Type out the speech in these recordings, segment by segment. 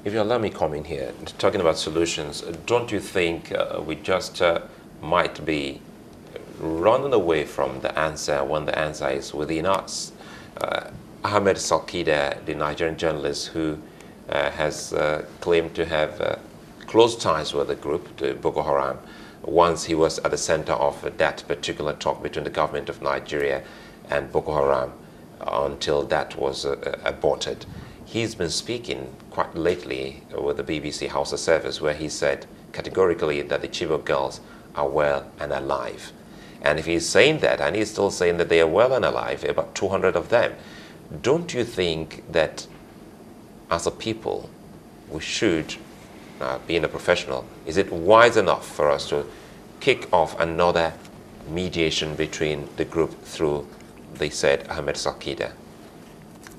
If you allow me come in here, talking about solutions, don't you think we just might be running away from the answer when the answer is within us? Ahmed Salkida, the Nigerian journalist who has claimed to have close ties with the group, the Boko Haram, once he was at the center of that particular talk between the government of Nigeria and Boko Haram until that was aborted. He's been speaking quite lately with the BBC House of Service, where he said categorically that the Chibok girls are well and alive. And if he's saying that, and he's still saying that they are well and alive, about 200 of them, don't you think that as a people we should, being a professional, is it wise enough for us to kick off another mediation between the group through, they said, Ahmed Salkida?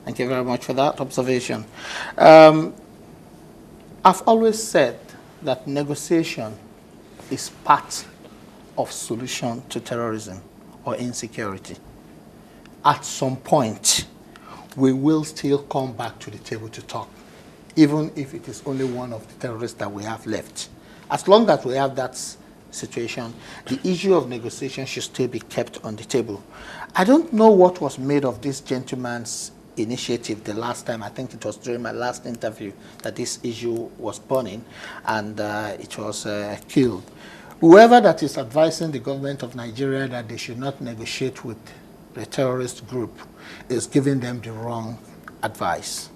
Thank you very much for that observation. I've always said that negotiation is part of solution to terrorism or insecurity. At some point, we will still come back to the table to talk, even if it is only one of the terrorists that we have left. As long as we have that situation, the issue of negotiation should still be kept on the table. I don't know what was made of this gentleman's initiative the last time. I think it was during my last interview that this issue was burning and it was killed. Whoever that is advising the government of Nigeria that they should not negotiate with the terrorist group is giving them the wrong advice.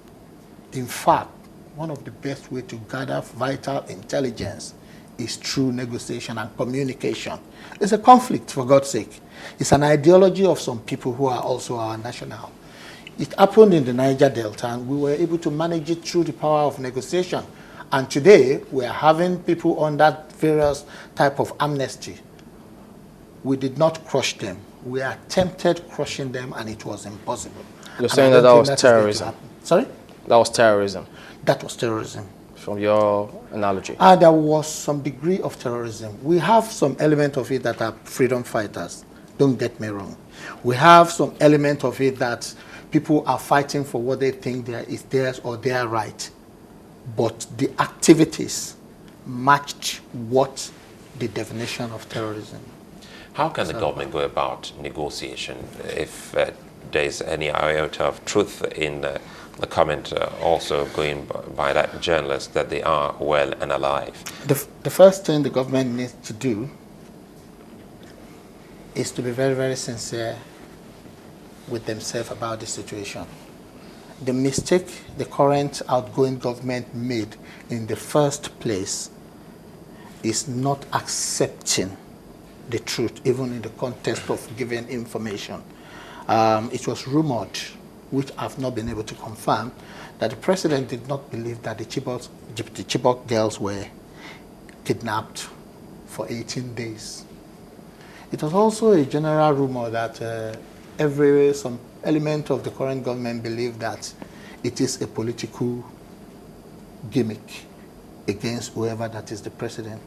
In fact, one of the best ways to gather vital intelligence is through negotiation and communication. It's a conflict, for God's sake. It's an ideology of some people who are also our national. It happened in the Niger Delta, and we were able to manage it through the power of negotiation. And today, we are having people under various type of amnesty. We did not crush them. We attempted crushing them, and it was impossible. You're saying that was terrorism? Sorry? That was terrorism? That was terrorism. From your analogy? There was some degree of terrorism. We have some element of it that are freedom fighters. Don't get me wrong. We have some element of it that people are fighting for what they think is theirs or their right. But the activities matched what the definition of terrorism. How can the government go about negotiation if there is any iota of truth in the comment also going by that journalist that they are well and alive? The first thing the government needs to do is to be very, very sincere with themselves about the situation. The mistake the current outgoing government made in the first place is not accepting the truth, even in the context of giving information. It was rumored, which I've not been able to confirm, that the president did not believe that the Chibok girls were kidnapped for 18 days. It was also a general rumor that some element of the current government believed that it is a political gimmick against whoever that is the president.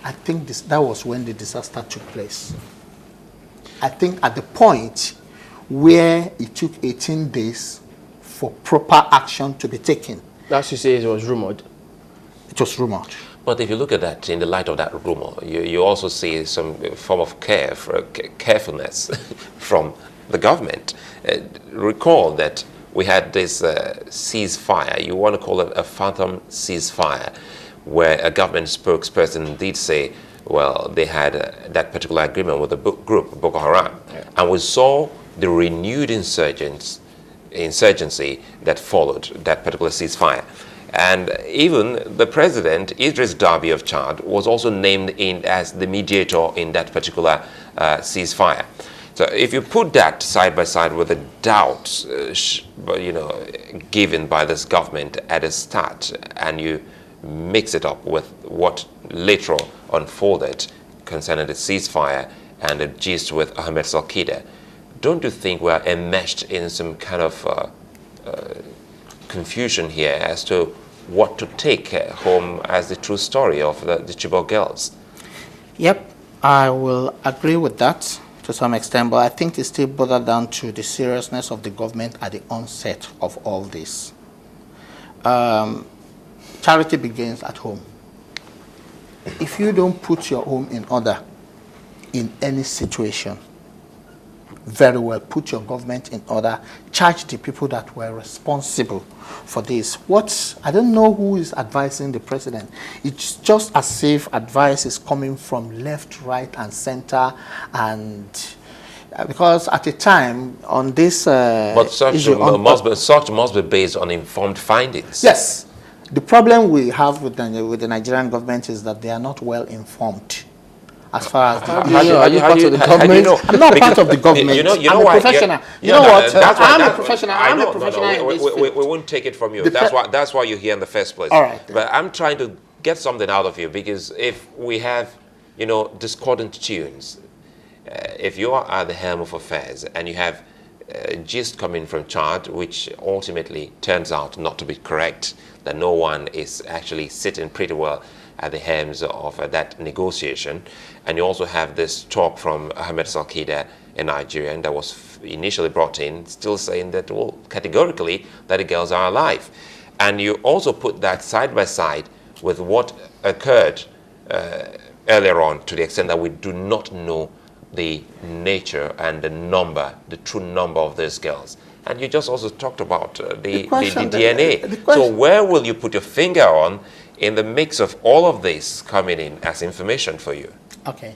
I think that was when the disaster took place. I think at the point where it took 18 days for proper action to be taken. That's you say it was rumored? It was rumored. But if you look at that in the light of that rumor, you also see some form of carefulness from the government. Recall that we had this ceasefire, you want to call it a phantom ceasefire, where a government spokesperson did say, well, they had that particular agreement with the group, Boko Haram. Yeah. And we saw the renewed insurgency that followed that particular ceasefire. And even the president, Idris Deby of Chad, was also named in as the mediator in that particular ceasefire. So if you put that side by side with the doubts, given by this government at the start, and you mix it up with what later unfolded concerning the ceasefire and the gist with Ahmed Salkida, don't you think we are enmeshed in some kind of confusion here as to what to take home as the true story of the Chibok girls? Yep, I will agree with that to some extent, but I think it still boils down to the seriousness of the government at the onset of all this. charity begins at home. If you don't put your home in order in any situation, very well, put your government in order, charge the people that were responsible for this. I don't know who is advising the president. It's just as if advice is coming from left, right, and center, and because at a time on this but such issue, must be based on informed findings. yes, the problem we have with the Nigerian government is that they are not well informed. As far as are you part of the government? I'm not part of the government. I'm a professional. You know what? I'm a professional. I'm a professional in this field. We won't take it from you. That's why you're here in the first place. All right. But I'm trying to get something out of you, because if we have, discordant tunes, if you are at the helm of affairs and you have gist coming from Chad, which ultimately turns out not to be correct, that no one is actually sitting pretty well at the helms of that negotiation, and you also have this talk from Ahmed Salkida, a Nigerian that was initially brought in, still saying that, well, categorically, that the girls are alive. And you also put that side by side with what occurred earlier on, to the extent that we do not know the nature and the true number of these girls. And you just also talked about the DNA. So where will you put your finger on in the mix of all of this coming in as information for you? Okay.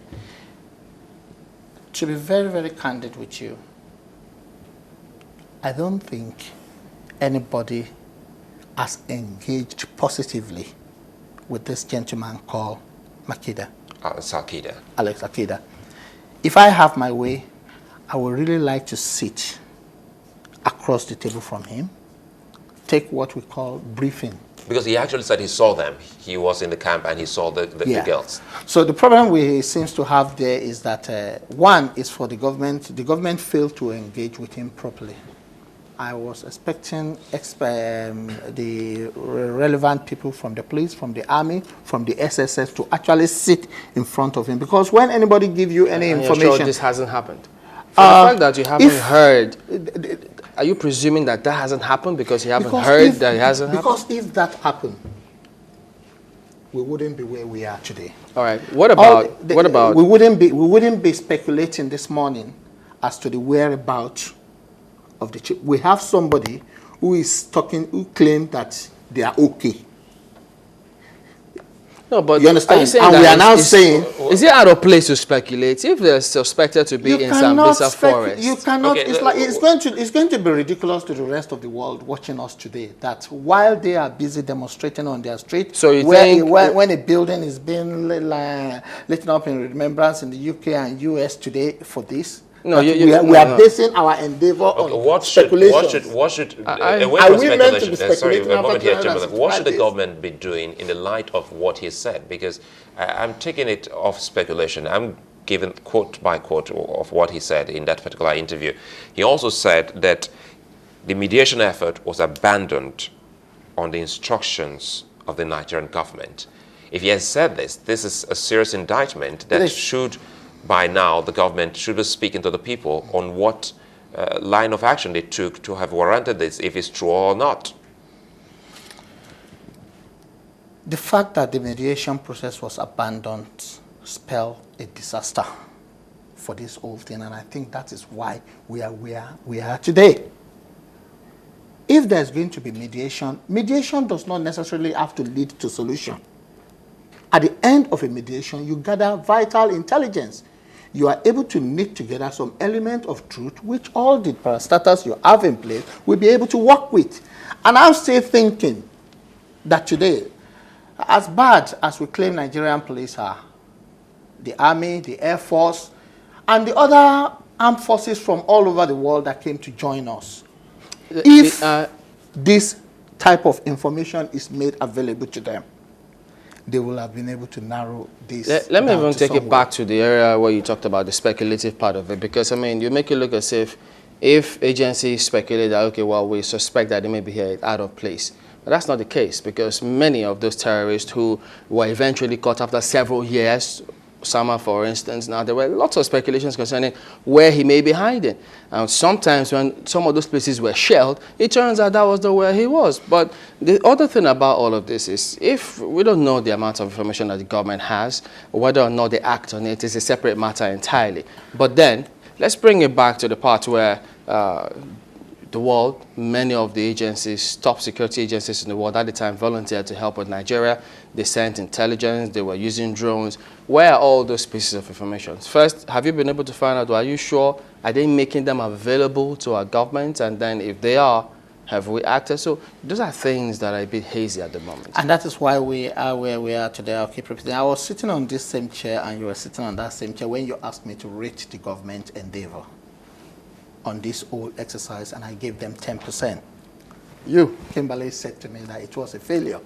To be very, very candid with you, I don't think anybody has engaged positively with this gentleman called Salkida. Alex Akida. If I have my way, I would really like to sit across the table from him, take what we call briefing. Because he actually said he saw them. He was in the camp and he saw the girls. So the problem we seems to have there is that one is for the government. The government failed to engage with him properly. I was expecting the relevant people from the police, from the army, from the SSS to actually sit in front of him. Because when anybody gives you any information... You're sure this hasn't happened? For the fact that you haven't heard, are you presuming that that hasn't happened because you haven't heard that it hasn't happened? Because if that happened, we wouldn't be where we are today. All right. What about? We wouldn't be speculating this morning as to the whereabouts of the chip. We have somebody who is talking, who claims that they are okay. No, but you understand? And we are now saying, is it out of place to speculate if they're suspected to be in Sambisa forest? You cannot. Okay, it's going to be ridiculous to the rest of the world watching us today that while they are busy demonstrating on their street, so you when a building is being lit up in remembrance in the UK and US today for this. No, we are basing our endeavor on speculation. What should the government be doing in the light of what he said? Because I'm taking it off speculation. I'm giving quote by quote of what he said in that particular interview. He also said that the mediation effort was abandoned on the instructions of the Nigerian government. If he has said this, this is a serious indictment that should... By now, the government should be speaking to the people on what line of action they took to have warranted this, if it's true or not. The fact that the mediation process was abandoned spelled a disaster for this whole thing, and I think that is why we are where we are today. If there's going to be mediation, mediation does not necessarily have to lead to solution. At the end of a mediation, you gather vital intelligence. You are able to knit together some element of truth which all the parastatals you have in place will be able to work with. And I'm still thinking that today, as bad as we claim Nigerian police are, the army, the air force, and the other armed forces from all over the world that came to join us, if this type of information is made available to them, they will have been able to narrow this. Let me even take it back to the area where you talked about the speculative part of it, because I mean, you make it look as if agencies speculate that, okay, well, we suspect that they may be here out of place. But that's not the case, because many of those terrorists who were eventually caught after several years Osama, for instance. Now, there were lots of speculations concerning where he may be hiding. And sometimes when some of those places were shelled, it turns out that was where he was. But the other thing about all of this is, if we don't know the amount of information that the government has, whether or not they act on it is a separate matter entirely. But then, let's bring it back to the part where the world, many of the agencies, top security agencies in the world at the time volunteered to help with Nigeria. They sent intelligence, they were using drones. Where are all those pieces of information? First, have you been able to find out, are you sure, are they making them available to our government? And then if they are, have we acted? So those are things that are a bit hazy at the moment. And that is why we are where we are today. I'll keep repeating. I was sitting on this same chair and you were sitting on that same chair when you asked me to rate the government endeavor on this whole exercise, and I gave them 10%. You, Kimberly, said to me that it was a failure.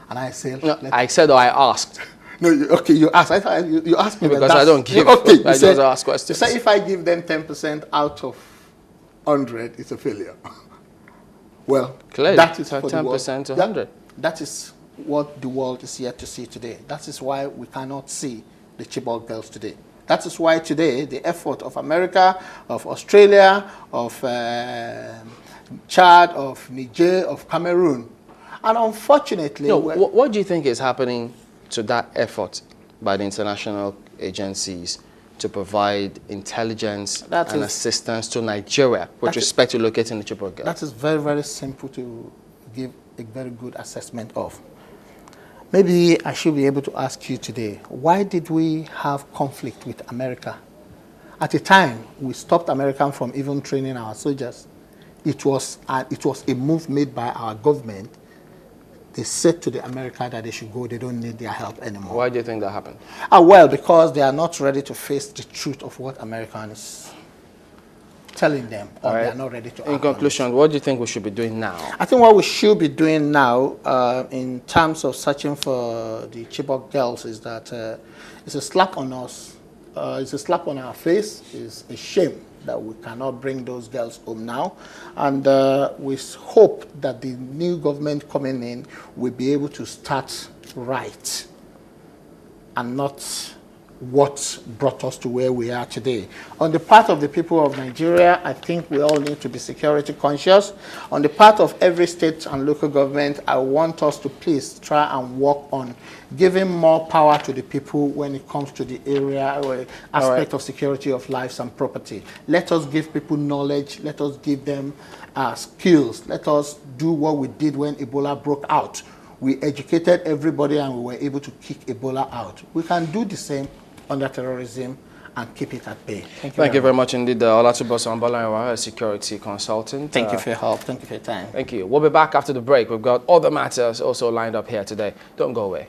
And I said... No, I said or I asked. No, okay, you asked. I thought you asked me because I don't give. Okay, I just ask questions. So if I give them 10% out of 100, it's a failure. Well, clearly, that is for 10% to 100. That is what the world is yet to see today. That is why we cannot see the Chibok girls today. That is why today the effort of America, of Australia, of Chad, of Niger, of Cameroon, and unfortunately... No, what do you think is happening to that effort by the international agencies to provide intelligence and assistance to Nigeria with respect to locating the Chibok girls? That is very, very simple to give a very good assessment of. Maybe I should be able to ask you today, why did we have conflict with America? At the time, we stopped America from even training our soldiers. It was a move made by our government. They said to the America that they should go, they don't need their help anymore. Why do you think that happened? Well, because they are not ready to face the truth of what America is telling them, or they are not ready to act. In conclusion, what do you think we should be doing now? I think what we should be doing now, in terms of searching for the Chibok girls, is that it's a slap on us, it's a slap on our face, it's a shame that we cannot bring those girls home now. And we hope that the new government coming in will be able to start right and not what brought us to where we are today. On the part of the people of Nigeria, I think we all need to be security conscious. On the part of every state and local government, I want us to please try and work on giving more power to the people when it comes to the area or aspect of security of lives and property. Let us give people knowledge. Let us give them skills. Let us do what we did when Ebola broke out. We educated everybody and we were able to kick Ebola out. We can do the same under terrorism and keep it at bay. Thank you very much indeed, Olatuboso Ambalawa, a security consultant. Thank you for your help. Thank you for your time. Thank you. We'll be back after the break. We've got other matters also lined up here today. Don't go away.